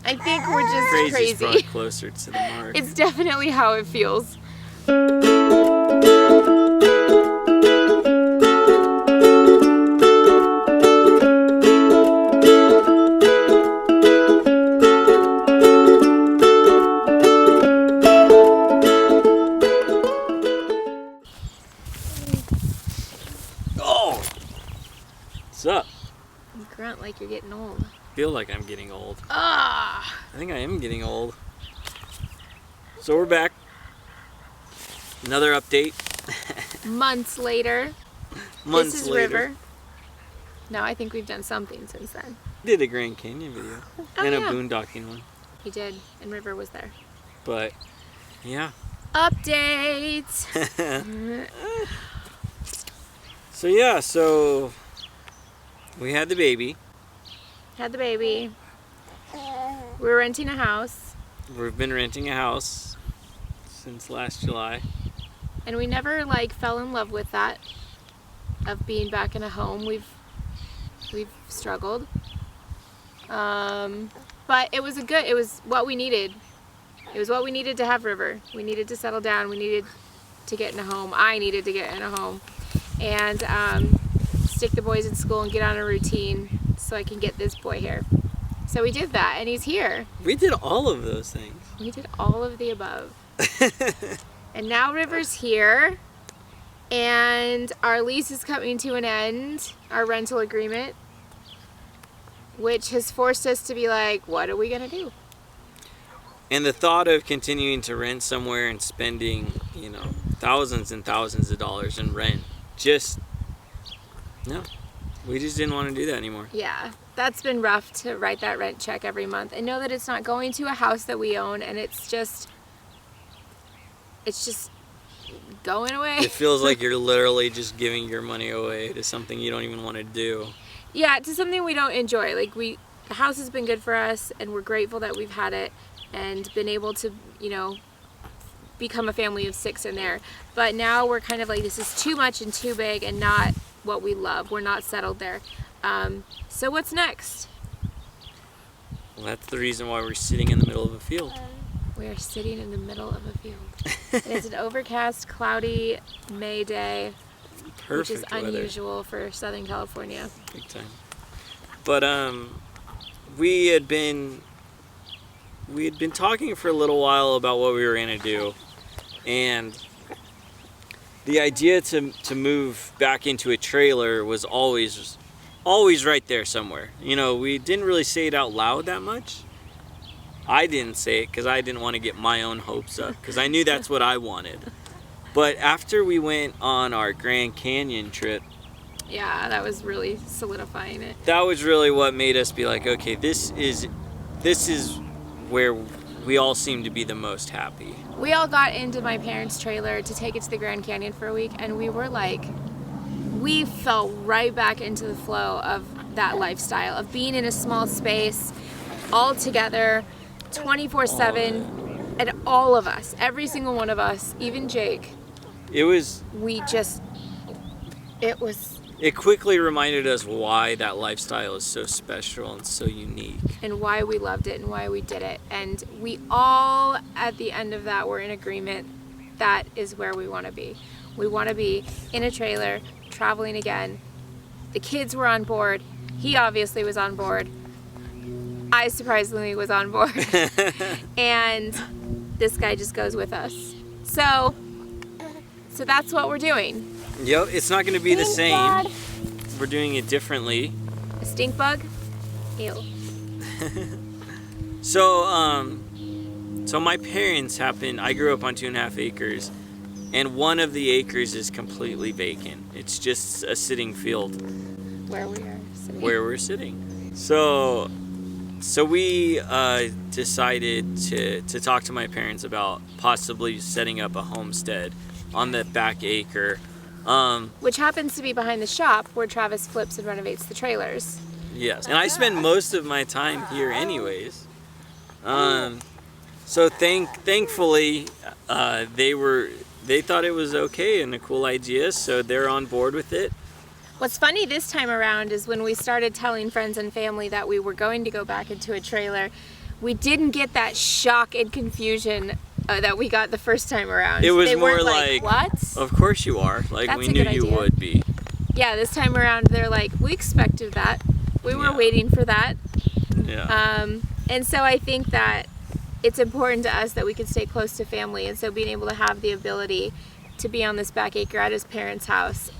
I think we're just Crazy's crazy. probably closer to the mark. It's definitely how it feels. Oh! What's up? You grunt like you're getting old. I feel like I'm getting old. Ah! I think I am getting old. So we're back. Another update. Months later. Months This is later. River. No, I think we've done something since then. Did a Grand Canyon video. Oh, and a yeah. boondocking one. We did, and River was there. But, yeah. Updates! So we had the baby. Had the baby. We were renting a house. We've been renting a house since last July. And we never fell in love with that of being back in a home. We've struggled. But it was it was what we needed. It was what we needed to have River. We needed to settle down. We needed to get in a home. I needed to get in a home. And stick the boys in school and get on a routine so I can get this boy here. So we did that, and he's here. We did all of those things. We did all of the above. And now River's here, and our lease is coming to an end, our rental agreement, which has forced us to be like, what are we gonna do? And the thought of continuing to rent somewhere and spending, thousands and thousands of dollars in rent, no, we just didn't want to do that anymore. Yeah, that's been rough to write that rent check every month and know that it's not going to a house that we own, and it's just going away. It feels like you're literally just giving your money away to something you don't even want to do. Yeah, to something we don't enjoy. The house has been good for us, and we're grateful that we've had it and been able to, become a family of 6 in there. But now we're kind of like, this is too much and too big and not what we love. We're not settled there. So what's next? Well, that's the reason why we're sitting in the middle of a field. We are sitting in the middle of a field. It is an overcast, cloudy May day, Perfect which is weather. unusual for Southern California. Big time. But we had been talking for a little while about what we were gonna do, and the idea to move back into a trailer was always right there somewhere. We didn't really say it out loud that much. I didn't say it because I didn't want to get my own hopes up, because I knew that's what I wanted. But after we went on our Grand Canyon trip, Yeah, that was really solidifying it. that was really what made us be like, okay, this is where we all seem to be the most happy. We all got into my parents' trailer to take it to the Grand Canyon for a week, and we fell right back into the flow of that lifestyle of being in a small space, all together, 24/7, and all of us, every single one of us, even Jake, It quickly reminded us why that lifestyle is so special and so unique. and why we loved it and why we did it. And we all, at the end of that, were in agreement that is where we want to be. We want to be in a trailer, traveling again. The kids were on board. He obviously was on board. I surprisingly was on board. And this guy just goes with us. So that's what we're doing. Yep, it's not going to be the same. We're doing it differently. A stink bug? Ew. So my parents I grew up on 2.5 acres, and one of the acres is completely vacant. It's just a sitting field Where we are sitting. where we're sitting. So we decided to talk to my parents about possibly setting up a homestead on the back acre. Which happens to be behind the shop where Travis flips and renovates the trailers. Yes, and I spend most of my time here anyways. So thankfully, they thought it was okay and a cool idea, so they're on board with it. What's funny this time around is when we started telling friends and family that we were going to go back into a trailer, we didn't get that shock and confusion that we got the first time around. It was they more weren't like, what? Of course you are. Like, That's we a knew good you idea. would be. Yeah, this time around they're like, we expected that. We were Yeah. waiting for that. Yeah. And so I think that it's important to us that we could stay close to family, and so being able to have the ability to be on this back acre at his parents' house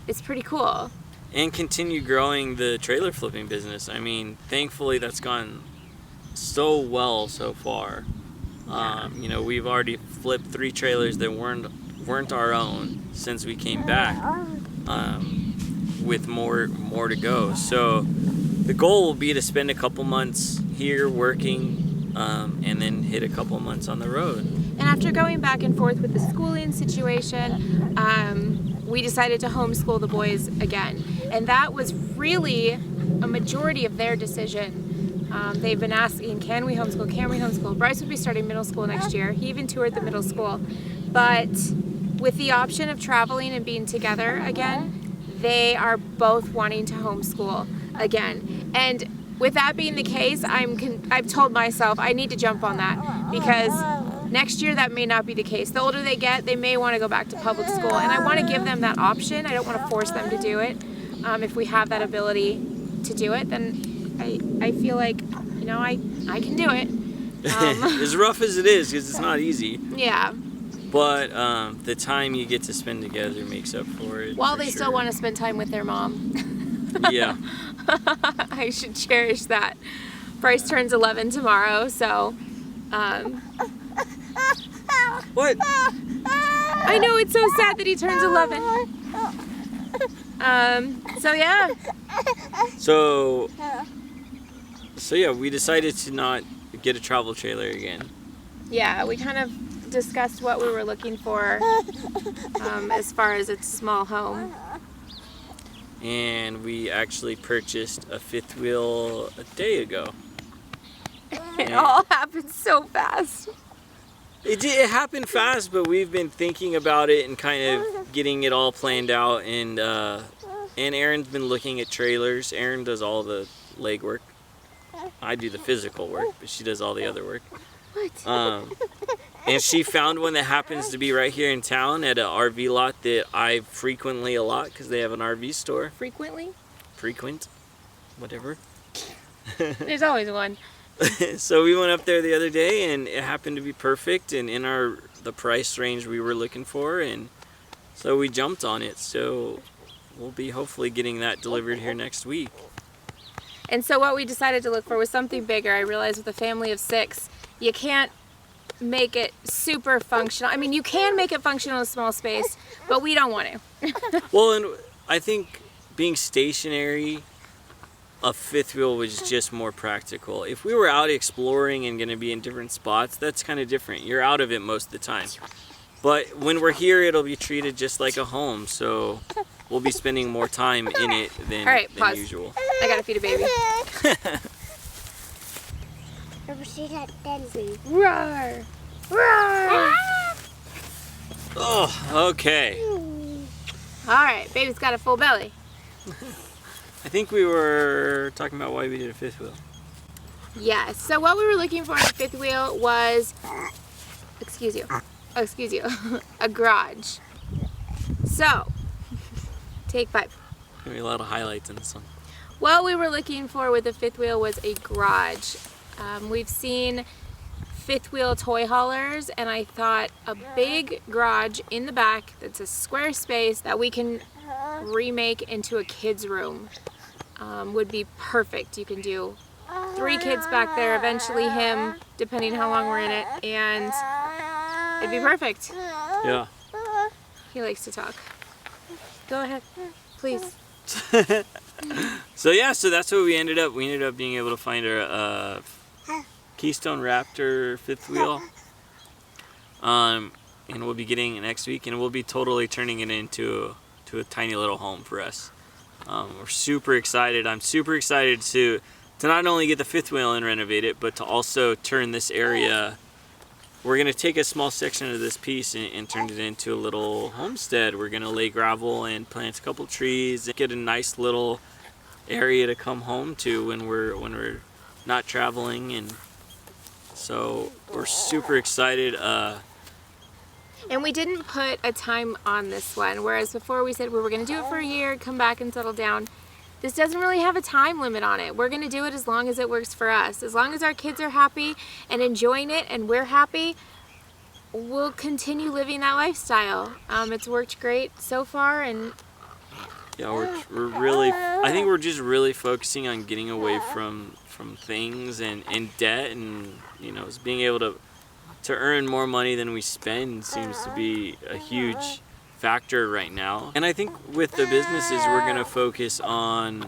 is pretty cool. And continue growing the trailer flipping business. I mean, thankfully that's gone so well so far. You know, we've already flipped 3 trailers that weren't our own since we came back, with more to go. So the goal will be to spend a couple months here working, and then hit a couple months on the road. And after going back and forth with the schooling situation, we decided to homeschool the boys again. And that was really a majority of their decision. They've been asking, can we homeschool? Can we homeschool? Bryce would be starting middle school next year. He even toured the middle school. But with the option of traveling and being together again, they are both wanting to homeschool again. And with that being the case, I've told myself I need to jump on that, because next year that may not be the case. The older they get, they may want to go back to public school, and I want to give them that option. I don't want to force them to do it. If we have that ability to do it, then I feel like, you know, I can do it. As rough as it is, because it's not easy. Yeah. But the time you get to spend together makes up for it. While for they sure. still want to spend time with their mom. Yeah. I should cherish that. Bryce turns 11 tomorrow, so What? I know, it's so sad that he turns 11. So yeah. So yeah, we decided to not get a travel trailer again. Yeah, we kind of discussed what we were looking for as far as a small home. And we actually purchased a fifth wheel a day ago. It all happened so fast. It happened fast, but we've been thinking about it and kind of getting it all planned out. And Erin's been looking at trailers. Erin does all the legwork. I do the physical work, but she does all the other work. What? And she found one that happens to be right here in town at an RV lot that I frequently a lot, because they have an RV store. Frequent? Whatever. There's always one. So we went up there the other day, and it happened to be perfect and in the price range we were looking for, and so we jumped on it. So we'll be hopefully getting that delivered here next week. And so what we decided to look for was something bigger. I realized with a family of 6, you can't make it super functional. I mean, you can make it functional in a small space, but we don't want to. Well, and I think being stationary, a fifth wheel was just more practical. If we were out exploring and going to be in different spots, that's kind of different. You're out of it most of the time. But when we're here, it'll be treated just like a home, so we'll be spending more time in it than, All right, than pause. usual. I gotta feed a baby. Ever see that Denzi? Roar! Roar! Oh, okay. All right, baby's got a full belly. I think we were talking about why we did a fifth wheel. Yes. So what we were looking for in a fifth wheel was, excuse you, a garage. So, take 5. There's gonna be a lot of highlights in this one. What we were looking for with the fifth wheel was a garage. We've seen fifth wheel toy haulers, and I thought a big garage in the back that's a square space that we can remake into a kid's room would be perfect. You can do 3 kids back there, eventually him, depending how long we're in it, and it'd be perfect. Yeah. He likes to talk. Go ahead, please. So yeah, so that's what we ended up. We ended up being able to find a Keystone Raptor fifth wheel, and we'll be getting it next week, and we'll be totally turning it into a tiny little home for us. We're super excited. I'm super excited to not only get the fifth wheel and renovate it, but to also turn this area. We're gonna take a small section of this piece and turn it into a little homestead. We're gonna lay gravel and plant a couple trees and get a nice little area to come home to when we're not traveling, and So we're super excited. And we didn't put a time on this one, whereas before we said we were going to do it for a year, come back and settle down. This doesn't really have a time limit on it. We're going to do it as long as it works for us. As long as our kids are happy and enjoying it and we're happy, we'll continue living that lifestyle. It's worked great so far, and yeah, we're really, I think we're just really focusing on getting away from things and debt, and you know, being able to earn more money than we spend seems to be a huge factor right now. And I think with the businesses, we're going to focus on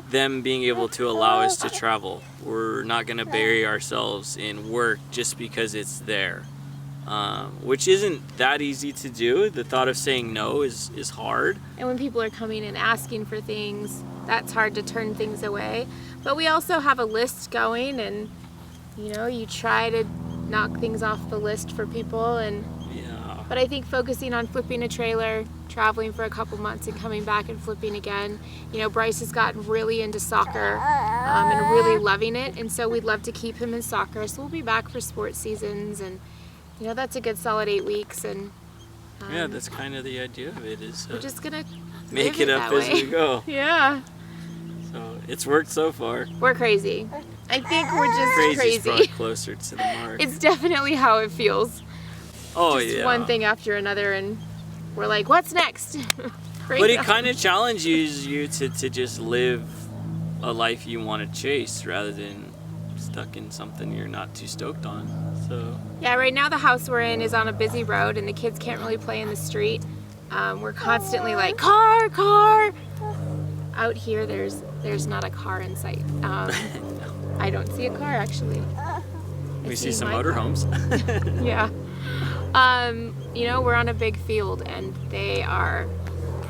them being able to allow us to travel. We're not going to bury ourselves in work just because it's there, which isn't that easy to do. The thought of saying no is hard. And when people are coming and asking for things, that's hard to turn things away. But we also have a list going, and you know, you try to knock things off the list for people. And Yeah. but I think focusing on flipping a trailer, traveling for a couple months and coming back and flipping again. You know, Bryce has gotten really into soccer and really loving it, and so we'd love to keep him in soccer. So we'll be back for sports seasons, and you know, that's a good solid 8 weeks. And Yeah, that's kind of the idea of it, is we're just gonna make live it up that as way. we go. Yeah, So it's worked so far. we're crazy. I think we're just Crazy's crazy. probably closer to the mark. It's definitely how it feels. Oh Just yeah. one thing after another, and we're like, what's next? But it kind of challenges you to just live a life you want to chase rather than stuck in something you're not too stoked on. So Yeah, right now the house we're in is on a busy road, and the kids can't really play in the street. We're constantly like, car, car. Out here, there's not a car in sight. I don't see a car, actually. we see some my car. motorhomes. Yeah. You know, we're on a big field, and they are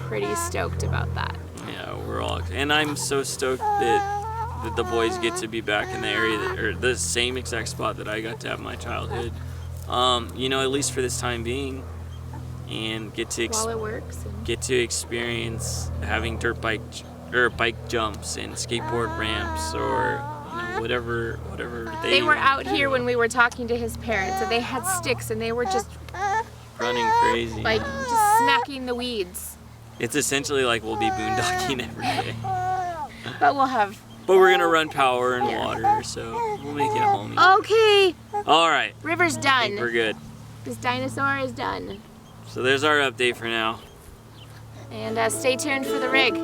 pretty stoked about that. Yeah, we're all, and I'm so stoked that the boys get to be back in the area or the same exact spot that I got to have my childhood. You know, at least for this time being, and get to While it works. And get to experience having dirt bike or bike jumps and skateboard ramps, or you know, whatever they were out here when we were talking to his parents, and they had sticks, and they were just running crazy. like just smacking the weeds. It's essentially like we'll be boondocking every day. But we'll have. But we're gonna run power and water, so we'll make it a homey. Okay, All right, River's I think done. we're good. This dinosaur is done. So there's our update for now. And stay tuned for the rig.